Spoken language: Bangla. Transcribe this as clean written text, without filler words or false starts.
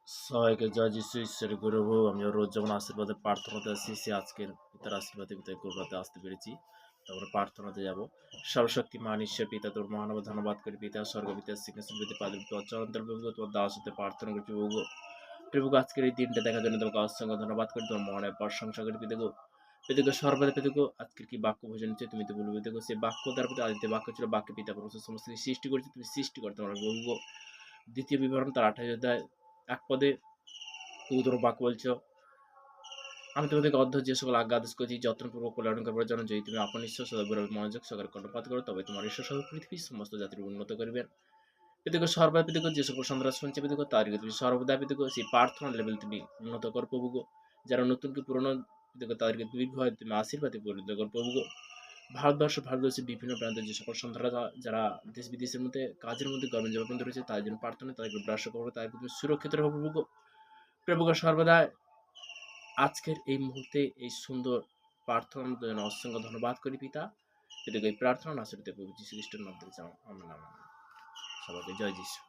সবাইকে জয় যিশু ঈশ্বরের গৌরব হোক। আমি রোজ যেমন আশীর্বাদে প্রার্থনাতে আসি, সে আজকের পিতার আশীর্বাদে পিতার গৌরবতে আসতে পেরেছি। তারপরে প্রার্থনাতে যাব। সর্বশক্তিমান ঈশ্বর পিতা, তোর মহানব ধন্যবাদ করি পিতা, স্বর্গ পিতা সিংহাসন পিতা পাদুর চরন্তর প্রভু, তোমার দাস হতে প্রার্থনা করছি প্রভু। প্রভু আজকের এই দিনটা দেখার জন্য তোমাকে অসংখ্য ধন্যবাদ করি, তোমার মহানের প্রশংসা করি পিতাগো। পিতাগো সর্বদা পিতাগো, আজকের কি বাক্য ভোজন হচ্ছে তুমি তো বলবে পিতাগো, সেই বাক্য দ্বারা পিতা আদিতে বাক্য ছিল, বাক্য পিতা পরম সমস্ত কিছু সৃষ্টি করেছে, তুমি সৃষ্টি করতে পারো প্রভু। দ্বিতীয় বিবরণ তার 28 অধ্যায় 1 পদে তুমি তোমার বাক্য বলছো, আমি তোমাদেরকে অধ্যয় যে সকল আজ্ঞা আদেশ করেছি যত্নপূর্বক পালন করবার জন্য, যদি তুমি আপন ঈশ্বর সদাগৌরবে মনোযোগ সহকারে কর্ণপাত করো, তবে তোমার ঈশ্বর সহ পৃথিবীর সমস্ত জাতির উন্নত করবেন। পিতাকে সর্বদা পিতাকে যে সকল সন্তানরা শুনছে পিতাকে তাদেরকে তুমি সর্বদা পিতাকে সেই প্রার্থনার লেভেল তুমি উন্নত কর প্রভু গো। যারা নতুন কি পুরনো পিতাকে তাদেরকে দীর্ঘ হয় তুমি আশীর্বাদে পরিণত কর প্রভু গো। ভারতবর্ষের বিভিন্ন প্রান্তে যে সকল সন্তানরা যারা দেশ বিদেশের মধ্যে কাজের মধ্যে কর্মযাপন রয়েছে, তাদের জন্য প্রার্থনা, তাদেরকে ব্রাশ করবো, তাদেরকে তুমি সুরক্ষিত রাখো প্রভু গো। প্রভু গো সর্বদা আজকের এই মুহূর্তে এই সুন্দর প্রার্থনার জন্য অসংখ্য ধন্যবাদ করি পিতা। এটুকু এই প্রার্থনা না শুরুতে প্রভু যীশু খ্রিস্টের নাম থেকে চাও, আমেন আমেন। সবাইকে জয় যীশু।